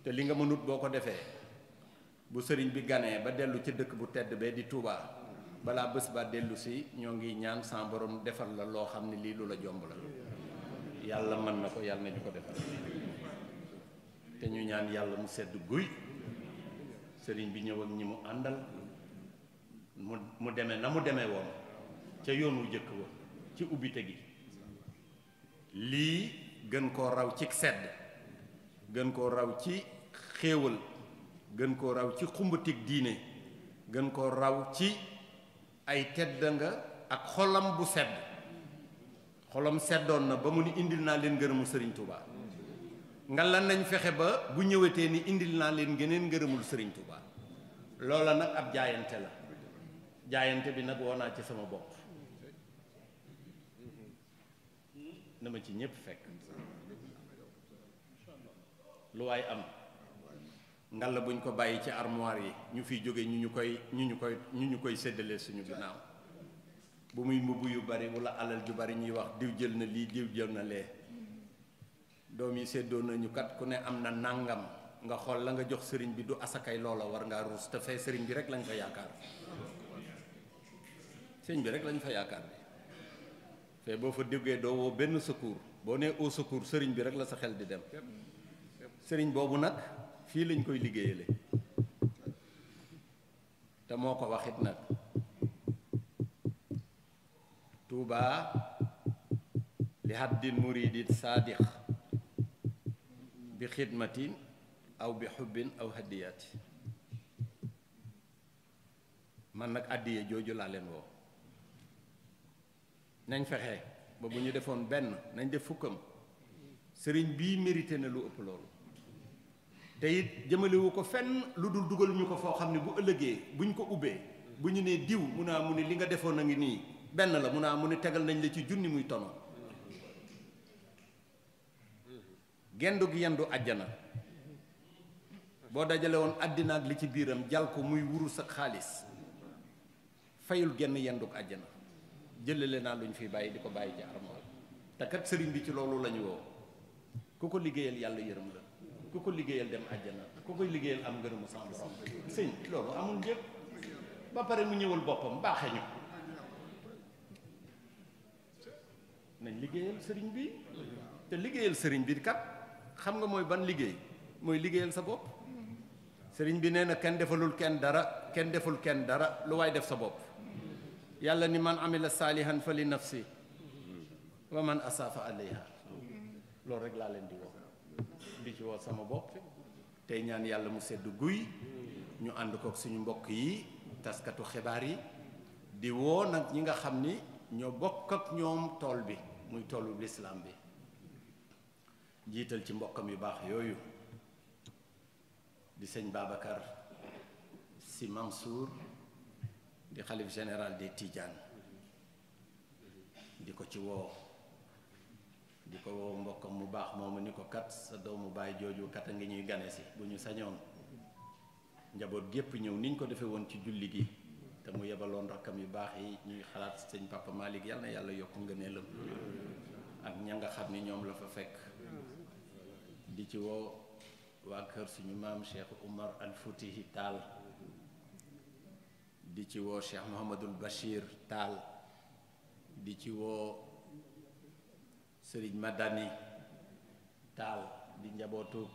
te li nga mënut boo ko defee bu sëriñ bi ganee ba dellu ci dëkk bu tedd bee di Touba balaa bés ba dellu si ñoo ngi ñaan sa borom defal la loo xam ne lii lu la jomb la yàlla mën na ko yàlla nañu ko defal te ñu ñaan yàlla mu sedd guy sëriñ bi ñëw ak ñi mu àndal mu demee na mu demee woon ca yoon wu jëkk wa ci ubbite gi lii gën koo raw ci sedd gën koo raw ci xéewal gën koo raw ci xumbatig diine gën koo raw ci ay tedd nga ak xolam bu sedd xolam seddoon na ba mu ni indil naa leen ngërëmu sëriñ Touba nga lan nañ fexe ba bu ñëwetee ni indil naa leen geneen ngërëmul sëriñ Touba loola nag ab jaayante la jaayante bi nag woo naa ci sama bopp na ma ci ñépp fekk lu waay am ngalla buñ ko bàyyi ci armoire yi ñu fiy jóge ñu ñu koy séddalee suñu ginnaaw bu muy mbubb yu bari wala alal ju bari ñuy wax diw jël na lii diw jël na lee doom yi séddoo nañu kat ku ne am na nàngam nga xool la nga jox sëriñ bi du asakay loola war ngaa ruus te fee sëriñ bi rek lañ fa yaakaar sëriñ bi rek lañ fa yaakaar bi fee boo fa déggee doo woo benn secours boo nee au secours sëriñ bi rek la sa xel di dem sëriñ boobu nag fii lañ koy liggéeyale te moo ko waxit nag Tuuba li haddin muridin saadiq bi xidmatin aw bi xubbin aw hadiyati man nag àddiye jooju laa leen woo nañ fexe ba bu ñu defoon benn nañ def fukkam sëriñ bii mérité na lu ëpp loolu te it jëmalewu ko fenn lu dul dugal ñu ko foo xam ne bu ëllëgee buñ ko ubbee bu ñu nee diw mu naa mu ne li nga defoon a ngi nii benn la mu naa mu ne tegal nañ la ci junni muy tono gendu gi yendu àjjana boo dajale woon àddina ak li ci biiram jal ko muy wurus ak xaalis fayul genn yenduk àjjana jëlale naa lu ñu fi bàyyi di ko bàyyi ci armoire te kat sëriñ bi ci loolu la ñu woo ku ko liggéeyal yàlla yërëm la ku ko liggéeyal dem àjjana ku koy liggéeyal am ngërëmu sa borom sëñ loolu amul njëkk ba pare mu ñëwal boppam baaxee ñu nañ liggéeyal sëriñ bi te liggéeyal sëriñ bi kat xam nga mooy ban liggéey mooy liggéeyal sa bopp sëriñ bi nee na kenn defalul kenn dara, kenn deful kenn dara, lu waay def sa bopp. yàlla ni man amila saalihan fa li nafsi wa man asafa alayha. loolu rek laa leen di woo, di ci woo sama bopp tey ñaan yàlla mu sedd guy ñu ànd kook suñu mbokk yi taskatu xibaar yi, di woo nag ñi nga xam ni ñoo bokk ak ñoom tool bi muy toolu lislaam bi, jiital ci mbokkam yu baax yooyu di sëñ Babacar Sy Mansour di xalif général des Tidianes, di ko ci woo, di ko woo mbokkam mu baax moomu ni ko kat sa doomu baay jooju kat a ngi ñuy gane si, bu ñu sañoon njaboot gépp ñëw niñ ko defee woon ci julli gi, te mu yebaloon rakkam yu baax yi ñuy xalaat sëñ Papa Malick yal na yàlla yokk ngëneelam ak ña nga xam ni ñoom la fa fekk. di ci woo waa kër suñu maam Cheikh Oumar Al Foutihi Taal, di ci woo Cheikh Mouhamadul Bachir Taal, di ci woo Serigne Madani Taal di njabootu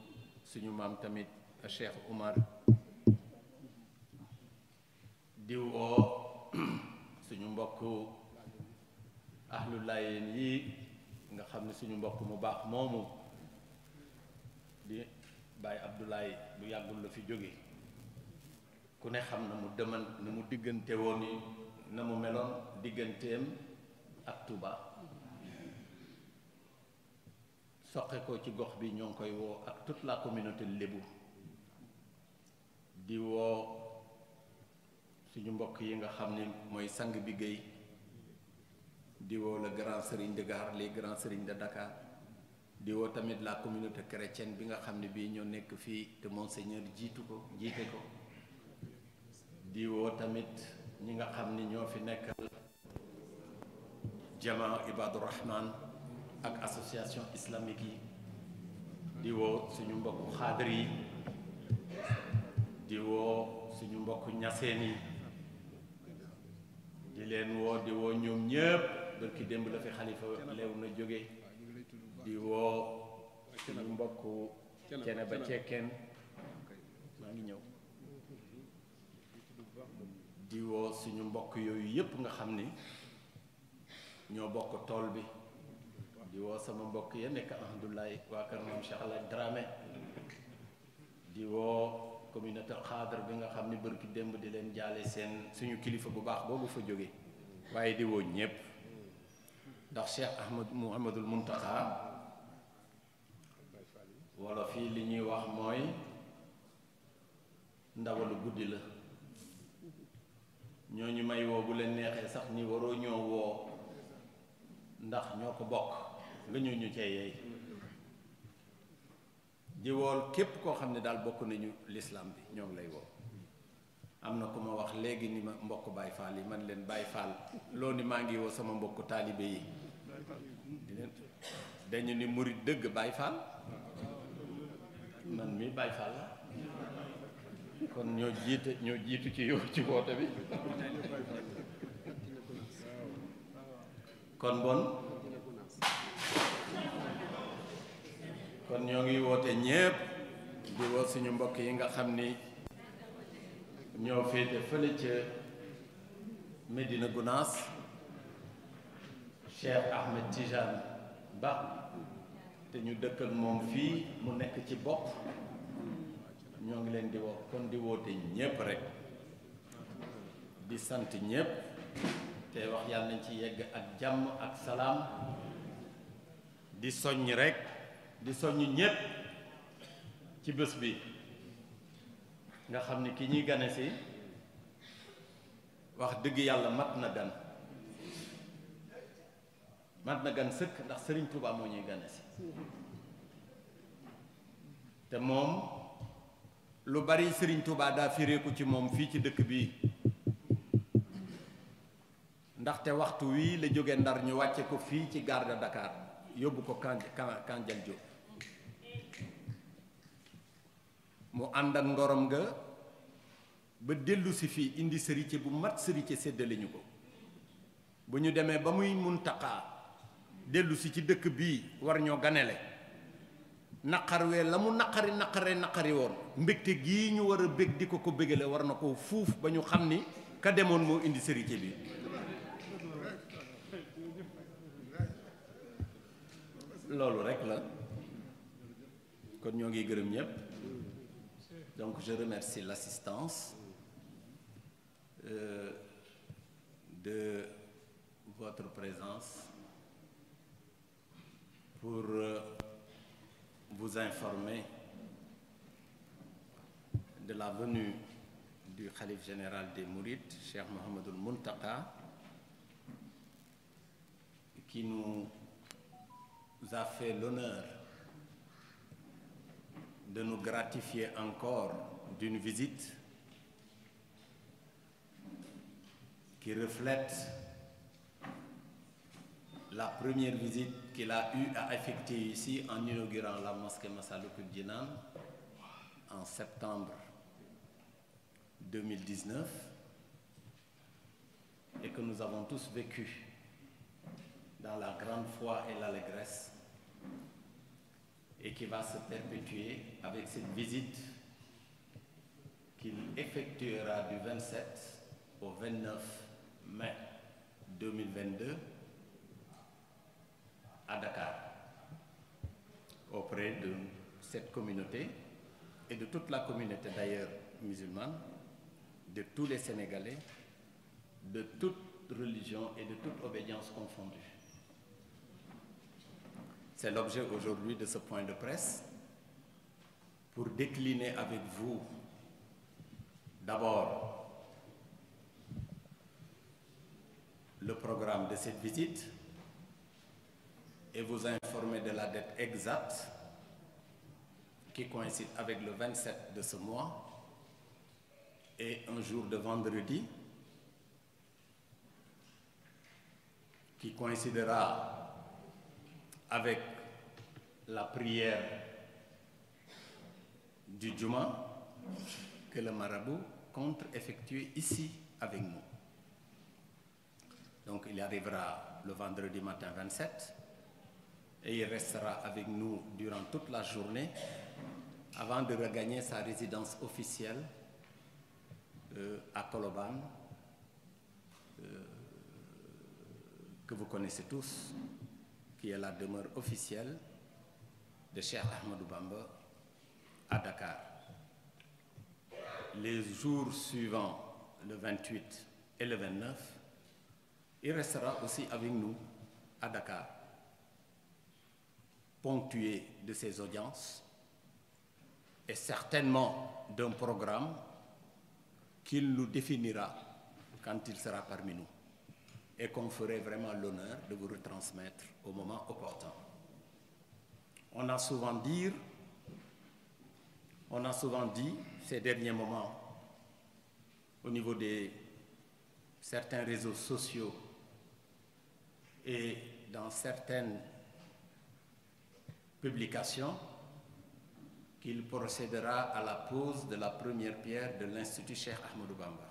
suñu maam tamit Cheikh Oumar, di woo suñu mbokku ahlu Laayeen yi nga xam ne suñu mbokk mu baax moomu di Baye Abdoulaye bu yàggul la fi jóge, ku ne xam na mu deman na mu diggante woon ni na mu meloon digganteem ak Touba, soqe ko ci gox bi ñoo ngi koy woo ak toute la communauté lébu. di woo suñu mbokk yi nga xam ne mooy sang bi Guèye, di woo le grand serigne de Gare, les grands serignes de Dakar, di woo tamit la communauté chrétienne bi nga xam ne bii ñoo nekk fii te monseigneur jiite ko, di woo tamit ñi nga xam ni ñoo fi nekkal jamaa Ibadur Rahman ak association islamique yi, di woo suñu mbokku xaadir yi, di woo suñu mbokku ñaseen yi, di leen woo, di woo ñoom ñëpp. barki démb la fi xalifa leew na jóge, di woo suñu mbokku cene ba cekkeen, maa ngi ñëw, di woo suñu mbokk yooyu yépp nga xam ni ñoo bokk tool bi, di woo sama mbokk ya nekk alhamdulilah waa kër moom Cheikh Alaj Dramé, di woo communauté xaadar bi nga xam ni barki démb di leen jaale seen suñu kilifa bu baax boobu fa jóge, waaye di woo ñépp ndax Cheikh Ahmad Mouhamadul Muntaxa wala fii li ñuy wax mooy ndawalu guddi la, ñooñu may woo bu leen neexee sax ni waroo ñoo woo ndax ñoo ko bokk nga ñu cee yeey, di wool képp koo xam ne daal bokk nañu l'islam bi ñoo ngi lay woo. am na ku ma wax léegi ni ma mbokk Baye Fall yi, man leen Baye Fall loolu ni maa ngi woo sama mbokku taalibe yi, di leen dañu ni murit dëgg Baye Fall, man mi Baye Fall la, kon ñoo jiitu ci yow ci woote bi. kon ñoo ngi woote ñépp, di woo suñu mbokk yi nga xam ni ñoo féete fële ca Medina Gounass, Cheikh Ahmed Tidiane Ba, te ñu dëkk ak moom fii mu nekk ci bopp, ñoo ngi leen di woo. kon di woote ñépp rek, di sant ñépp te wax yàlla nañ ci yegg ak jàmm ak salaam, di soññ rek, di soññ ñépp ci bés bi nga xam ni ki ñuy gane si wax dëgg yàlla mat na gan sëkk, ndax Serigne Touba moo ñuy gane si, te moom lu bari Serigne Touba daa fireeku ci moom fii ci dëkk bii, ndaxte waxtu wii la jóge Ndar ñu wàcce ko fii ci gare de Dakar yóbbu ko Kandial Diop, mu ànd ak ngorom nga ba dellu si fii indi sërice bu mat sërice séddale ñu ko. bu ñu demee ba muy Muntaqa dellu si ci dëkk bii war ñoo ganele, naqar wee la mu naqari woon mbégte gii ñu war a bég di ko bégale war na ko fuuf ba ñu xam ni ka demoon moo indi sërite bi loolu rek la kon ñoo ngi gërëm ñëpp donc je remercie l'assistance de votre présence pour vous informer de la venue du Khalife général des Mourides, Cheikh Mouhamadoul Mountakha, qui nous a fait l'honneur de nous gratifier encore d'une visite qui reflète la première visite qu'il a eu à effectuer ici en inaugurant la mosquée Massalikul Jinan en septembre 2019 et que nous avons tous vécu dans la grande foi et l'allégresse et qui va se perpétuer avec cette visite qu'il effectuera du 27 au 29 mai 2022 à Dakar, auprès de cette communauté et de toute la communauté d'ailleurs musulmane, de tous les Sénégalais, de toute religion et de toute obédience confondue. C'est l'objet aujourd'hui de ce point de presse pour décliner avec vous d'abord le programme de cette visite et vous informer de la date exacte qui coïncide avec le 27 de ce mois et un jour de vendredi qui coïncidera avec la prière du Juma que le marabout compte effectuer ici avec nous. Donc il arrivera le vendredi matin 27 et il restera avec nous durant toute la journée avant de regagner sa résidence officielle à Colobane, que vous connaissez tous, qui est la demeure officielle de Cheikh Ahmadou Bamba à Dakar. Les jours suivants, le 28 et le 29, il restera aussi avec nous à Dakar, ponctué de ses audiences et certainement d'un programme qu'il nous définira quand il sera parmi nous et qu'on ferait vraiment l'honneur de vous retransmettre au moment opportun. On a souvent dit ces derniers moments au niveau de certains réseaux sociaux et dans certaines publications qu'il procédera à la pose de la première pierre de l'Institut Cheikh Ahmadou Bamba.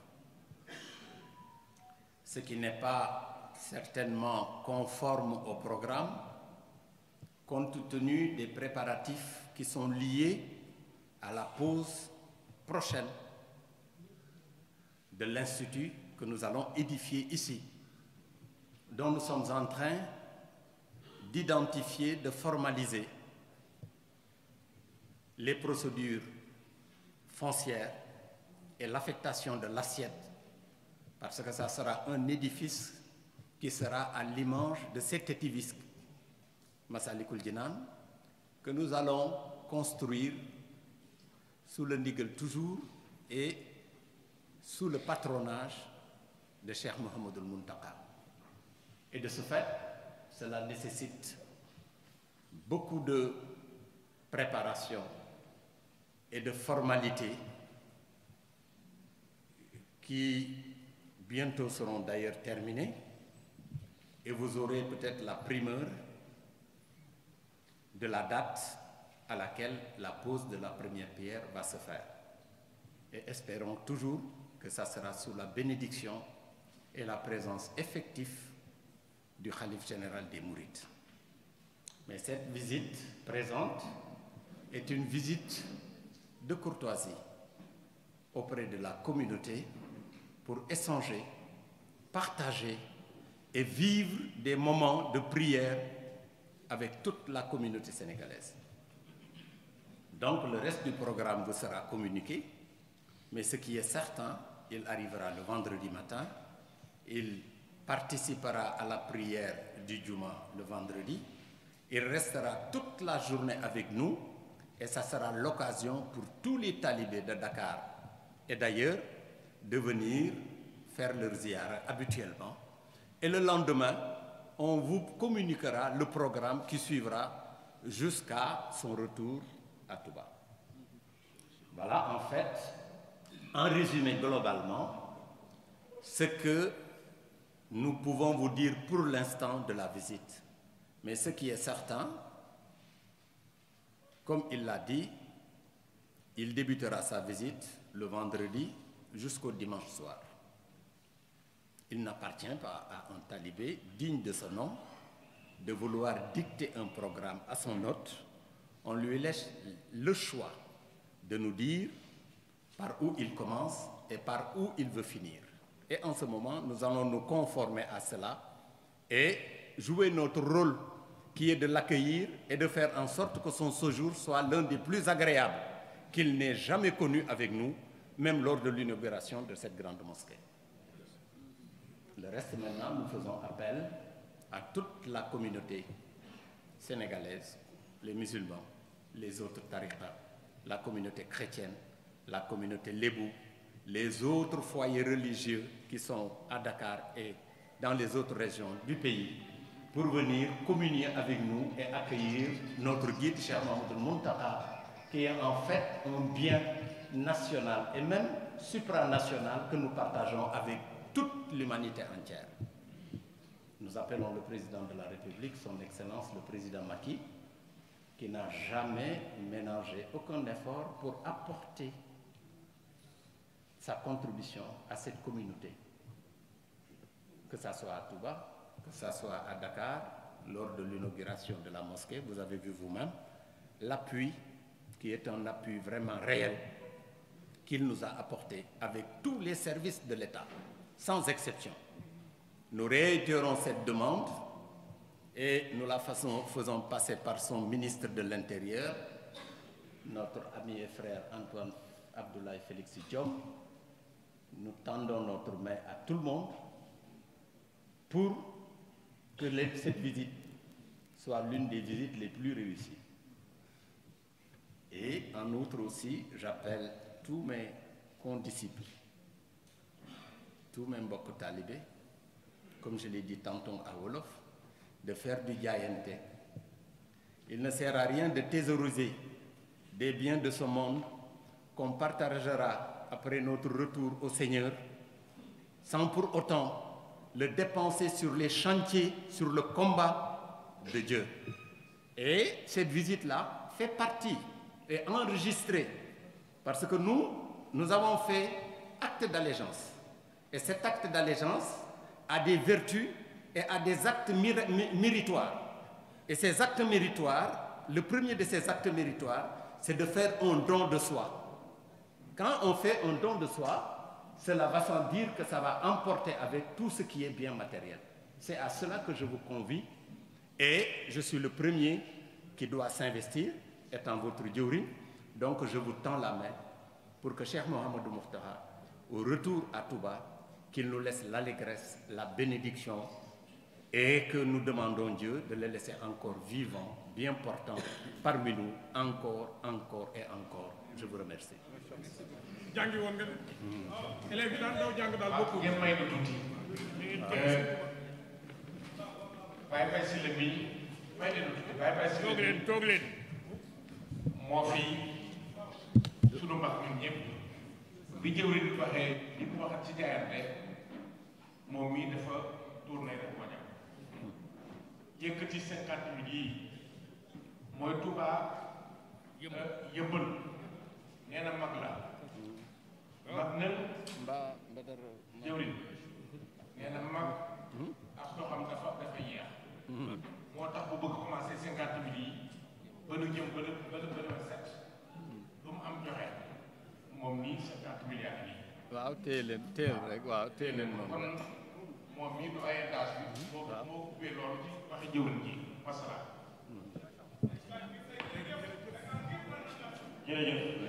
Ce qui n'est pas certainement conforme au programme, compte tenu des préparatifs qui sont liés à la pose prochaine de l'Institut que nous allons édifier ici, dont nous sommes en train d'identifier, de formaliser les procédures foncières et l'affectation de l'assiette, parce que ça sera un édifice qui sera à l'image de cet édifice Massalikul Jinan que nous allons construire sous le ndigal toujours et sous le patronage de Cheikh Mouhamadoul Mountakha. Et de ce fait, cela nécessite beaucoup de préparation et de formalités qui bientôt seront d'ailleurs terminées et vous aurez peut-être la primeur de la date à laquelle la pose de la première pierre va se faire. Et espérons toujours que ça sera sous la bénédiction et la présence effective du Khalife général des Mourides. Mais cette visite présente est une visite de courtoisie auprès de la communauté pour échanger, partager et vivre des moments de prière avec toute la communauté sénégalaise. Donc le reste du programme vous sera communiqué, mais ce qui est certain, il arrivera le vendredi matin, il participera à la prière du Juma le vendredi, il restera toute la journée avec nous et ça sera l'occasion pour tous les talibés de Dakar et d'ailleurs de venir faire leur ziyara habituellement. Et le lendemain, on vous communiquera le programme qui suivra jusqu'à son retour à Touba. Voilà en fait, en résumé globalement, ce que nous pouvons vous dire pour l'instant de la visite. Mais ce qui est certain, comme il l'a dit, il débutera sa visite le vendredi jusqu'au dimanche soir. Il n'appartient pas à un talibé digne de ce nom de vouloir dicter un programme à son hôte. On lui laisse le choix de nous dire par où il commence et par où il veut finir. Et en ce moment, nous allons nous conformer à cela et jouer notre rôle qui est de l'accueillir et de faire en sorte que son séjour soit l'un des plus agréables qu'il n'ait jamais connu avec nous, même lors de l'inauguration de cette grande mosquée. Le reste maintenant, nous faisons appel à toute la communauté sénégalaise, les musulmans, les autres tariqas, la communauté chrétienne, la communauté lébou, les autres foyers religieux qui sont à Dakar et dans les autres régions du pays pour venir communier avec nous et accueillir notre guide Cheikh Mouhamadoul Mountakha, qui est en fait un bien national et même supranational que nous partageons avec toute l'humanité entière. Nous appelons le président de la République, son Excellence le président Macky, qui n'a jamais ménagé aucun effort pour apporter sa contribution à cette communauté, que ce soit à Touba, que ce soit à Dakar, lors de l'inauguration de la mosquée. Vous avez vu vous-même l'appui, qui est un appui vraiment réel, qu'il nous a apporté avec tous les services de l'État, sans exception. Nous réitérons cette demande et nous la faisons passer par son ministre de l'Intérieur, notre ami et frère Antoine Abdoulaye Félix Diome. Nous tendons notre main à tout le monde pour que cette visite soit l'une des visites les plus réussies. Et en outre aussi, j'appelle tous mes condisciples, tous mes mbokk talibés, comme je l'ai dit tantôt à Wolof, de faire du jaayante. Il ne sert à rien de thésauriser des biens de ce monde qu'on partagera après notre retour au Seigneur, sans pour autant le dépenser sur les chantiers, sur le combat de Dieu. Et cette visite-là fait partie, est enregistrée, parce que nous avons fait acte d'allégeance. Et cet acte d'allégeance a des vertus et a des actes méritoires. Et ces actes méritoires, le premier de ces actes méritoires, c'est de faire un don de soi. Quand on fait un don de soi, cela va sans dire que ça va emporter avec tout ce qui est bien matériel. C'est à cela que je vous convie et je suis le premier qui doit s'investir, étant votre djawriñ. Donc je vous tends la main pour que Cheikh Mouhamadoul Mountakha, au retour à Touba, qu'il nous laisse l'allégresse, la bénédiction et que nous demandons Dieu de le laisser encore vivant, bien portant parmi nous, encore et encore. Je vous remercie. jàngi woon nga de élèves yi daan daw jàng daal bokku ngeen may ko tuuti Baye si la bi may leen tuuti Baye si la toog leen moo fi sunu mag ñun ñëpp bi jëwriñ waxee li mu waxat ci jaayante moom mii dafa tourné rek ma ñam yëkkati 50 000 yi mooy Touba yëmbal nee na mag la mag nag jëwriñ nee na mag ak doxam dafa yeex moo tax bu bëgg commencé 50 000 yi ba nu jëm ba le 27 mii 70 milliards yi. waaw téye leen rek waaw téye leen moom kon rek. moom mii du ay daas bi. moo ubbee loolu ci waxi jëwriñ ji masala. jërëjëf.